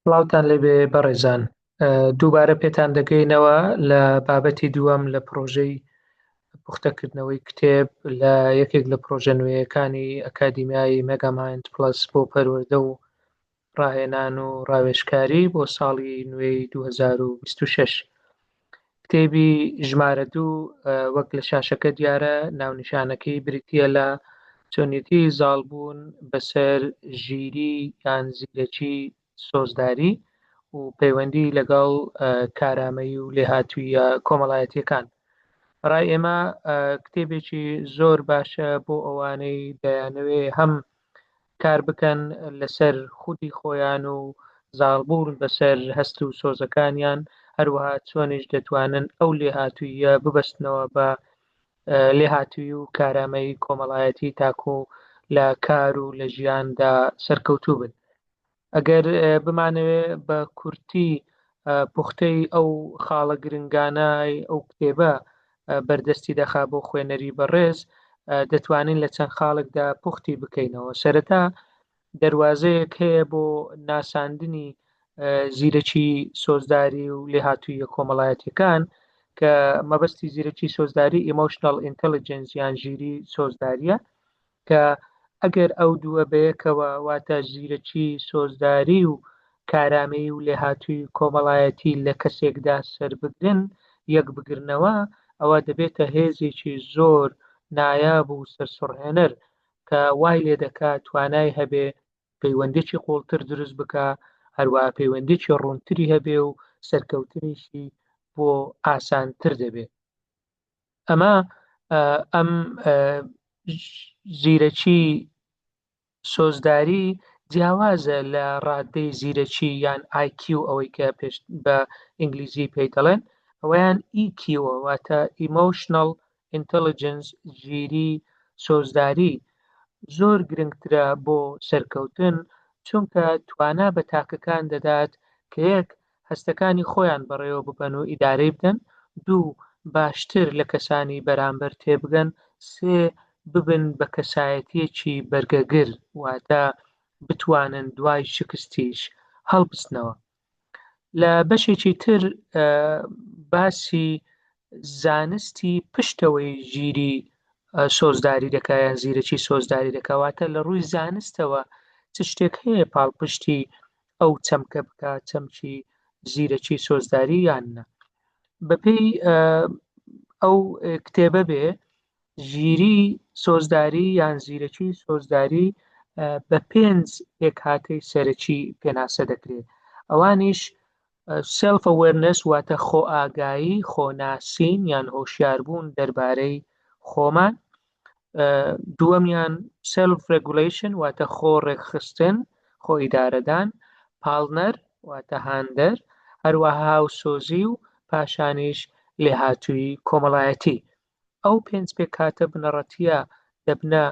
سڵاوتان لەبێ بەڕێزان. دووبارە پێتان دەگەینەوە لە بابەتی دووەم لە پرۆژەی پوختەکردنەوەی کتێب لە یەکێک لە پرۆژە نوێیەکانی ئەکادیمیای مێگامایند پلس بۆ پەروەردە و ڕاهێنان و ڕاوێژکاری بۆ ساڵی نوێی 2026. کتێبی ژمارە دوو وەک لە شاشەکە دیارە ناونیشانەکەی بریتیە لە چۆنیەتی زاڵبوون بەسەر ژیری یان زیرەکی سۆزداری و پەیوەندی لەگەڵ کارامەیی و لێهاتوویە کۆمەڵایەتیەکان. ڕای ئێمە کتێبێکی زۆر باشە بۆ ئەوانەی دەیانەوێ هەم کار بکەن لەسەر خودی خۆیان و زاڵبوون بەسەر هەست و سۆزەکانیان، هەروەها چۆنیش دەتوانن ئەو لێهاتوویە ببەستنەوە بە لێهاتووی و کارامەی کۆمەڵایەتی تاکو لە کار و لە ژیاندا سەرکەوتوو بن. ئەگەر بمانەوێ بە کورتی پوختەی ئەو خاڵە گرنگانای ئەو کتێبە بەردەستی دەخا بۆ خوێنەری بەڕێز، دەتوانین لە چەند خاڵێکدا پوختی بکەینەوە. سەرەتا دەواازەیەک هەیە بۆ ناساندنی زیرەکی سۆزداری و لێهاتوویە کۆمەڵایەتیەکان کە مەبەستی زیرەکی سۆزداری ئیمۆشنال ئینتەلیجەنس یان ژیری سۆزداریە، کە ئەگەر ئەو دووە بەیەکەوە واتە زیرەکی سۆزداری و کارامەی و لێهاتووی کۆمەڵایەتی لە کەسێکدا سەر بگرن یەک بگرنەوە، ئەوە دەبێتە هێزێکی زۆر نایاب و سەرسوڕهێنەر کە وای لێ دەکات توانای هەبێ پەیوەندێکی قوڵتر دروست بکە، هەروەها پەیوەندێکی ڕوونتری هەبێ و سەرکەوتنیشی بۆ ئاسانتر دەبێت. ئەم زیرەکی سۆزداری جیاوازە لە ڕادەی زیرەکی یان IQ ئەوەی کە پێش بە ئینگلیزی پێی دەڵێن، ئەویان EQ واتە Emotional Intelligence ژیری سۆزداری زۆر گرنگترە بۆ سەرکەوتن، چونکە توانا بە تاکەکان دەدات کە یەک هەستەکانی خۆیان بەڕێوە ببەن و ئیدارەی بدەن، دوو باشتر لە کەسانی بەرامبەر تێبگەن، سێ ببن بە کەسایەتیەکی بەرگەگر واتە بتوانن دوای شکستیش هەڵبستنەوە. لە بەشێکی تر باسی زانستی پشتەوەی ژیری سۆزداری دەکایە زیرەکی سۆزداری دەکەواتە لە ڕووی زانستەوە چ شتێک هەیە پاڵپشتی ئەو چەمکە بکە چەمکی زیرەکی سۆزداری یاننا. بەپێی ئەو کتێبە بێ ژیری سۆزداری یان زیرەکی سۆزداری بە 5 پێکهاتەی سەرەکی پێناسە دەکرێت. ئەوانیش سێلف ئەوێرنس واتە خۆ ئاگایی، خۆناسین یان هۆشیاربوون دەربارەی خۆمان، دووەمیان سێلف ڕێگولیشن واتە خۆ ڕێکخستن، خۆ ئیدارەدان، پاڵنەر واتە هاندەر، هەروەها هاوسۆزی و پاشانیش لێهاتووی کۆمەڵایەتی. ئەو 5 پێکهاتە بنەڕەتیە دەبنە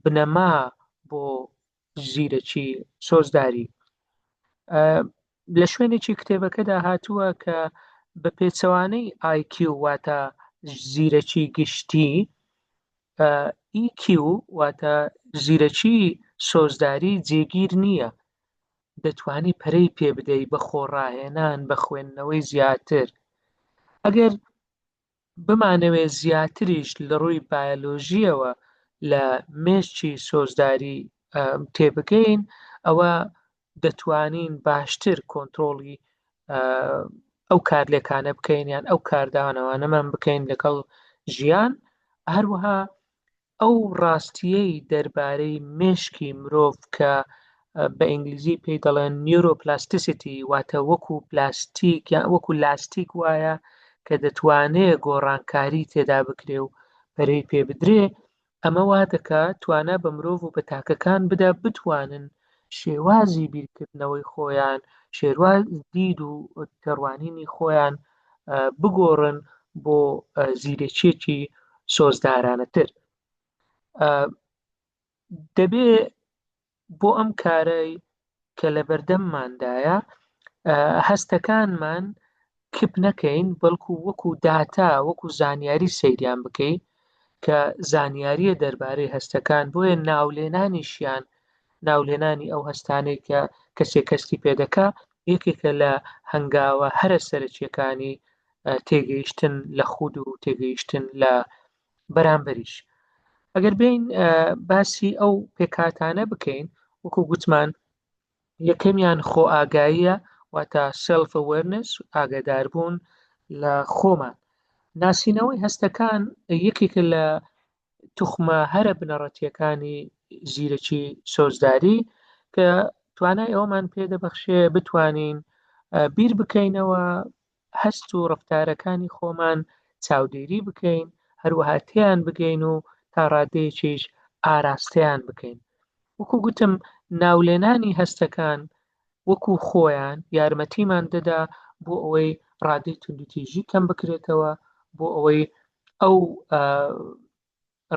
بنەما بۆ زیرەکی سۆزداری. لە شوێنێکی کتێبەکەدا هاتووە کە بە پێچەوانەی IQ واتە زیرەکی گشتی، EQ واتە زیرەکی سۆزداری جێگیر نییە، دەتوانی پەرەی پێ بدەی بە خۆڕاهێنان بە خوێندنەوەی زیاتر. ئەگەر بمانەوێ زیاتریش لە ڕووی بایۆلۆژیەوە لە مێشکی سۆزداری تێبگەین، ئەوە دەتوانین باشتر کۆنتترۆڵی ئەو کارلێکانە بکەین یان ئەو کاردانەوانەمان بکەین لەگەڵ ژیان، هەروەها ئەو ڕاستیەی دەربارەی مێشکی مرۆڤ کە بە ئینگلیزی پێی دەڵێن نیورۆپلاستیسیتی واتە وەکو پلاستیک یان وەکو لاستیک وایە کە دەتوانێت گۆڕانکاری تێدا بکرێ و پەرەی پێ بدرێ، ئەمە وا دەکات توانە بە مرۆڤ و بە تاکەکان بدا بتوانن شێوازی بیرکردنەوەی خۆیان، شێواز دید و تێڕوانینی خۆیان بگۆڕن بۆ زیرەکیەکی سۆزدارانەتر. دەبێ بۆ ئەم کارەی کە لە بەردەمماندایە هەستەکانمان کپ نەکەین، بەڵکو وەکو داتا وەکو زانیاری سەیریان بکەین کە زانیاریە دەربارەی هەستەکان، بۆیە ناولێنانیشیان ناولێنانی ئەو هەستانەی کە کەسێک کەستی پێدەکا یەکێکە لە هەنگاوە هەرە سەرچیەکانی تێگەیشتن لە خود و تێگەیشتن لە بەرامبەریش. ئەگەر بین باسی ئەو پێکاتانە بکەین وەکو گوتمان یەکەمیان خۆ ئاگاییە واتە سێلف ئەوێرنس ئاگاداربوون لە خۆمان. ناسینەوەی هەستەکان یەکێکە لە توخمە هەرە بنەڕەتیەکانی زیرەکی سۆزداری کە توانای ئەومان پێدەبەخشێ بتوانین بیر بکەینەوە هەست و ڕەفتارەکانی خۆمان چاودێری بکەین هەروەها تێیان بگەین و تا ڕادەیەکیش ئاراستەیان بکەین. وەکو گوتم ناولێنانی هەستەکان وەکو خۆیان یارمەتیمان دەدا بۆ ئەوەی ڕادەی توندوتیژی کەم بکرێتەوە بۆ ئەوەی ئەو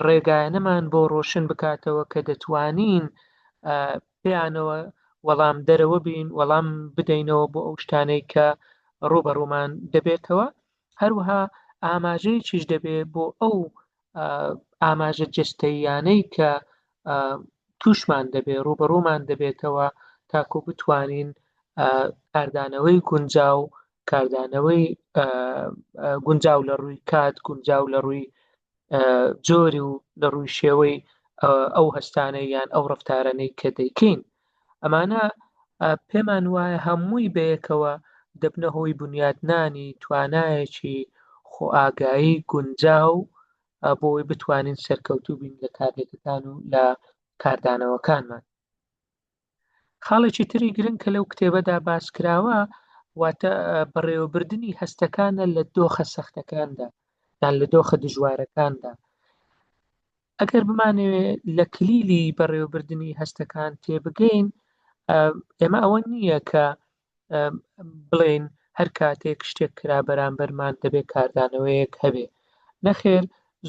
ڕێگایانەمان بۆ ڕۆشن بکاتەوە کە دەتوانین پێیانەوە وەڵام دەرەوە بین وەڵام بدەینەوە بۆ ئەو شتانەی کە ڕوبەڕوومان دەبێتەوە. هەروەها ئاماژەیەکیش دەبێت بۆ ئەو ئاماژە جستەییانەی کە تووشمان دەبێت ڕوبەڕوومان دەبێتەوە تاکو بتوانین کاردانەوەی گونجاو کاردانەوەی گونجاو لە ڕووی کات گونجاو لە ڕووی جۆری و لە ڕووی شێوەی ئەو هەستانەی یان ئەو ڕەفتارانەی کە دەیکەین. ئەمانە پێمان وایە هەمووی بەیەکەوە دەبنە هۆی بنیادنانی توانایەکی خۆئاگایی گونجاو بۆی بتوانین سەرکەوتوو بین لە کارلێکەکان و لە کاردانەوەکانمان. خاڵێکی تری گرنگ کە لەو کتێبەدا باسکراوە واتە بەڕێوەبردننی هەستەکانە لە دۆخە سەختەکاندا یان لە دۆخە دژوارەکاندا. ئەگەر بمانەوێت لە کلیلی بەڕێوەبردننی هەستەکان تێبگەین ئێمە ئەوە نییە کە بڵێن هەر کاتێک شتێک کرا بەرامبەرمان دەبێت کاردانەوەیەک هەبێ. نەخێر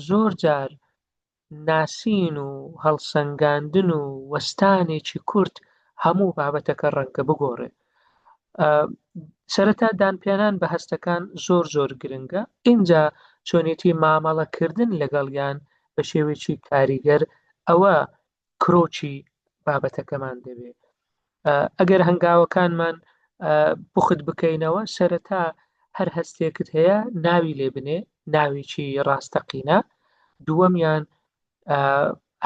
زۆر جار ناسین و هەڵسەنگاندن و وەستانێکی کورت هەموو بابەتەکە ڕەنگە بگۆڕێ. سەرەتا دانپێنان بە هەستەکان زۆر گرنگە. اینجا چۆنێتی مامەڵەکردن لەگەڵیان بە شێوێکی کاریگەر ئەوە کرۆکی بابەتەکەمان دەبێت. ئەگەر هەنگاوەکانمان بخت بکەینەوە سەرەتا هەر هەستێکت هەیە ناوی لێ بنێ ناویکی ڕاستەقینە. دووەمیان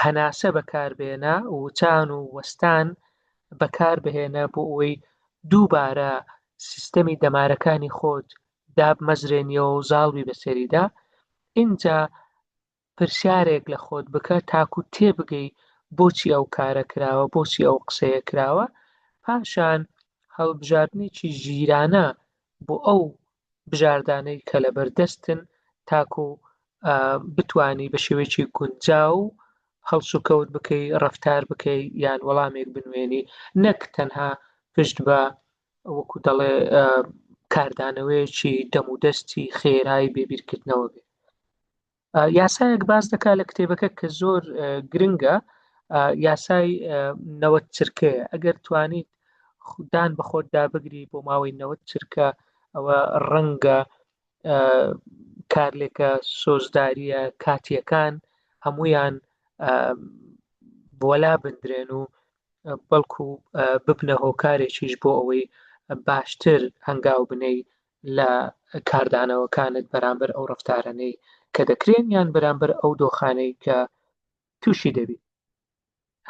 هەناسە بەکاربێنە وچان و وەستان بەکار بهێنە بۆ ئەوەی دووبارە سیستەمی دەمارەکانی خۆت دابمەزرێنیەوە و زاڵبی بەسەریدا. اینجا پرسیارێک لە خۆت بکە تاکو تێبگەی بۆچی ئەو کارە کراوە بۆچی ئەو قسەیە کراوە. پاشان هەڵبژاردنێکی ژیرانە بۆ ئەو بژاردانەی کە لە بەردەستن تاکو بتانی بە شێوەیەکی گونجاو هەڵس و کەوت بکەی ڕەفتار بکەی یان وەڵامێک بنوێنی نەک تەنها پشت بە وەکو دەڵێ کاردانەوەیەکی دەم و دەستی خێرایی بێبیرکردنەوە بێ. یاسایەک باز دەکا لە کتێبەکە کە زۆر گرنگە یاسای نەوەت چرکەیە. ئەگەر توانیت دان بە خۆت دابگری بۆ ماوەی نەوەت چرکە ئەوە ڕەنگە کارلێکە سۆزداریە کاتیەکان هەمویان بۆلا بندرێن و بەڵکو ببنە هۆکارێکیش بۆ ئەوەی باشتر هەنگاو بنەی لە کاردانەوەکانت بەرامبەر ئەو ڕەفتارانەی کە دەکرێن یان بەرامبەر ئەو دۆخانەی کە تووشی دەبی.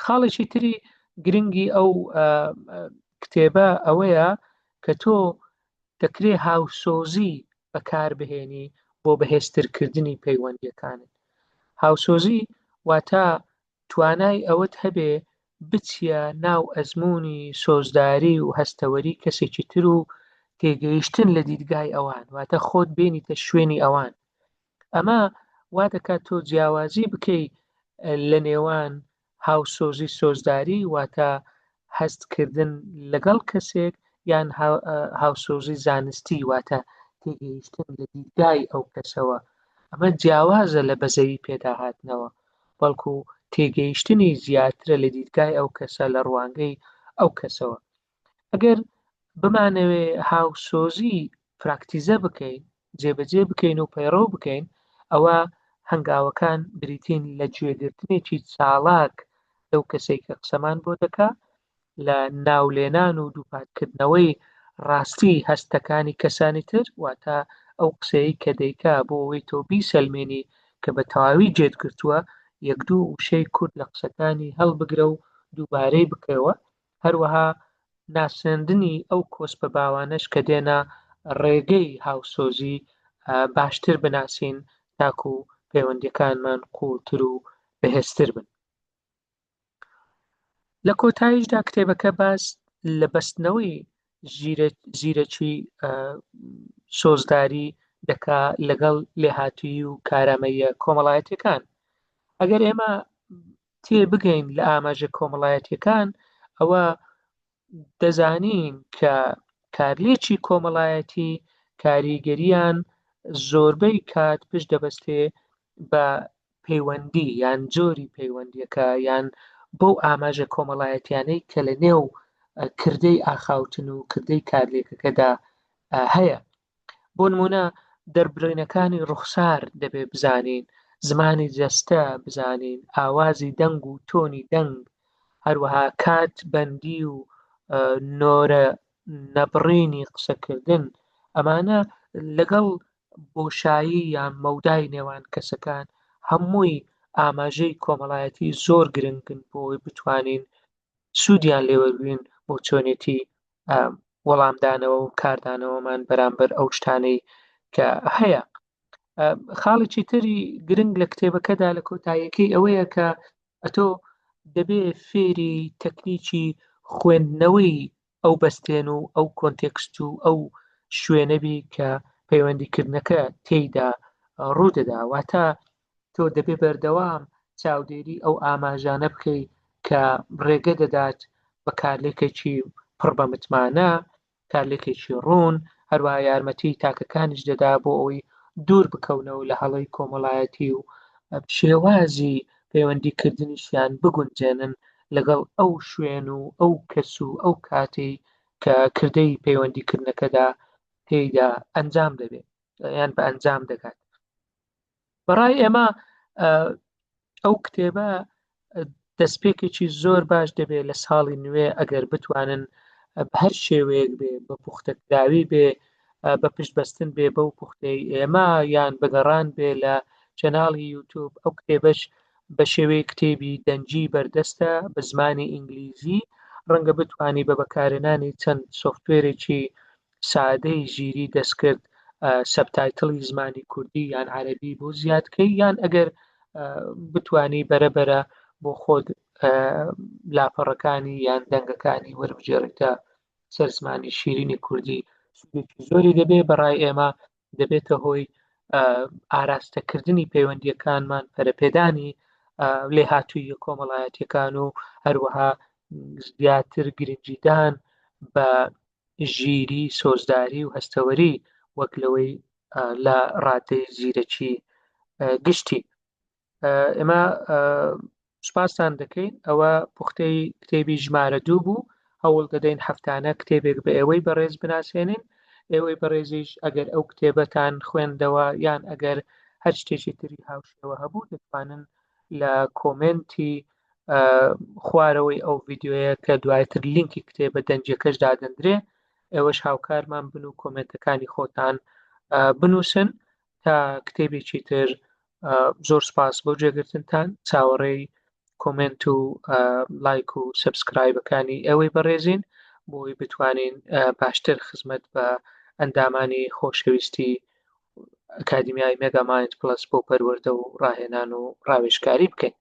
خاڵێکی تری گرنگی ئەو کتێبە ئەوەیە کە تۆ دەکرێ هاوسۆزی بەکاربهێنی بۆ بەهێزترکردنی پەیوەندیەکانت. هاوسۆزی واتە توانای ئەوەت هەبێ بچیە ناو ئەزمموی سۆزداری و هەستەوەری کەسێکی تر و تێگەیشتن لە دیدگای ئەوان واتە خۆت بێنیتە شوێنی ئەوان. ئەمە وا دەکات تۆ جیاوازی بکەی لە نێوان هاوسۆزی سۆزداری واتە هەستکردن لەگەڵ کەسێک یان هاوسۆزی زانستی واتە تێگەیشتن لە دیدگای ئەو کەسەوە. ئەمە جیاوازە لە بەزەوی پێداهاتنەوە بەڵکو تێگەیشتنی زیاترە لە دیدگای ئەو کەسە لە ڕوانگەی ئەو کەسەوە. ئەگەر بمانەوێ هاوسۆزی پراکتیزە بکەین جێبەجێ بکەین و پەیڕۆ بکەین ئەوە هەنگاوەکان بریتین لە گوێگرتنێکی چالاک لەو کەسێک کە قسەمان بۆ دەکا لە ناولێنان و دووپاتکردنەوەی ڕاستی هەستەکانی کەسانی تر واتە ئەو قسەی کە دەیکا بۆ ئەوەی تۆ بیسەلمێنی کە بە تەواوی جێت گرتووە یەک دوو وشەی کورد لە قسەکانی هەڵبگرە و دووبارەی بکەوە هەروەها ناسێندنی ئەو کۆسپە باوانەش کە دێنە ڕێگەی هاوسۆزی باشتر بناسین تاکو و پەیوەندیەکانمان قوڵتر و بەهێزتر بن. لە کۆتاییشدا کتێبەکە باس لە بەستنەوەی زیرەکی سۆزداری دەکا لەگەڵ لێهاتووی و کارامەیە کۆمەڵایەتیەکان. ئەگەر ئێمە تێبگەین لە ئاماژە کۆمەڵایەتیەکان ئەوە دەزانین کە کارلێکی کۆمەڵایەتی کاریگەریان زۆربەی کات پشت دەبەستێ بە پەیوەندی یان جۆری پەیوەندیەکە یان بۆ ئاماژە کۆمەڵایەتیانەی کە لە نێو کردەی ئاخاوتن و کردەی کارلێکەکەدا هەیە. بۆ نمونە دەربڕینەکانی ڕوخسار دەبێ بزانین، زمانی جەستە بزانین، ئاوازی دەنگ و تۆنی دەنگ، هەروەها کات بەندی و نۆرە نەبڕینی قسەکردن، ئەمانە لەگەڵ بۆشایی یان مەودای نێوان کەسەکان هەمووی ئاماژەی کۆمەڵایەتی زۆر گرنگن بۆی بتوانین سوودیان لێوەربین بۆ چۆنێتی وەڵامدانەوە و کاردانەوەمان بەرامبەر ئەو شتانەی کە هەیە. خاڵێکی تری گرنگ لە کتێبەکەدا لە کۆتاییەکەی ئەوەیە کە ئەتۆ دەبێ فێری تەکنیکی خوێندنەوەی ئەو بەستێن و ئەو کۆنتێکست و ئەو شوێنەبی کە پەیوەندیکردنەکە تێیدا ڕوودەدا، واتە تۆ دەبێ بەردەوام چاودێری ئەو ئاماژانە بکەی کە ڕێگە دەدات بە کارلێکێکی پڕ بە متمانە، کارلێکێکی ڕوون، هەروەها یارمەتی تاکەکانیش دەدا بۆ ئەوەی دوور بکەونەوە لە هەڵەی کۆمەڵایەتی و شێوازی پەیوەندیکردنیشیان بگونجێنن لەگەڵ ئەو شوێن و ئەو کەس و ئەو کاتێ کە کردەی پەیوەندیکردنەکەدا تێیدا ئەنجام دەبێت یان بە ئەنجام دەگات. بەڕای ئێمە ئەو کتێبە دەستپێکێکی زۆر باش دەبێت لە ساڵی نوێ ئەگەر بتوانن بە هەر شێوەیەک بێ بە پوختەکراوی بێ بە پشتبەستن بێ بەو پوختەی ئێمە یان بەگەڕان بێ لە چەناڵی یوتیوب. ئەو کتێبەش بە شێوەیە کتێبی دەنجی بەردەستە بە زمانی ئینگلیزی، ڕەنگە بتوانی بە بەکارهێنانی چەند سۆفتوێرێکی سادەی ژیری دەستکرد سەبتایتڵی زمانی کوردی یان عەرەبی بۆ زیادکەی، یان ئەگەر بتوانی بەرەبەرە بۆ خۆت لاپەڕەکانی یان دەنگەکانی وەربژێڕیتە سەر زمانی شیرینی کوردی سودێکی زۆری دەبێت. بەڕای ئێمە دەبێتە هۆی ئاراستەکردنی پەیوەندیەکانمان، پەرەپێدانی لێهاتووی کۆمەڵایەتیەکان و هەروەها زیاتر گرنگیدان بە ژیری، سۆزداری و هەستەوەری وەک لەوەی لە ڕادەی زیرەکی گشتی. ئێمە سوپاسان دەکەین. ئەوە پوختەی کتێبی ژمارە 2 بوو. هەوڵ دەدەین هەفتانە کتێبێک بە ئێوەی بەڕێز بناسێنین. ئێوەی بەڕێزیش ئەگەر ئەو کتێبەتان خوێندەوە یان ئەگەر هەر شتێکی تری هاوشێوە هەبوو دەتوانن لە کۆمنتی خوارەوەی ئەو ڤیددیۆیە کە دوایتر لینکی کتێبە دەنجەکەش دادەندرێ ئێوەش هاوکارمان بن و کۆمنتەکانی خۆتان بنووسن تا کتێبێکی تر. زۆر سپاس بۆ جێگرتنتان، چاوەڕێی کۆمنت و لایک و سەبسکرایبەکانی ئەوەی بەڕێزین بۆی بتوانین باشتر خزمەت بە ئەندامانی خۆشەویستی ئەکادیمیای مێگامایند پلەس بۆ پەروەردە و ڕاهێنان و ڕاوێژکاری بکەین.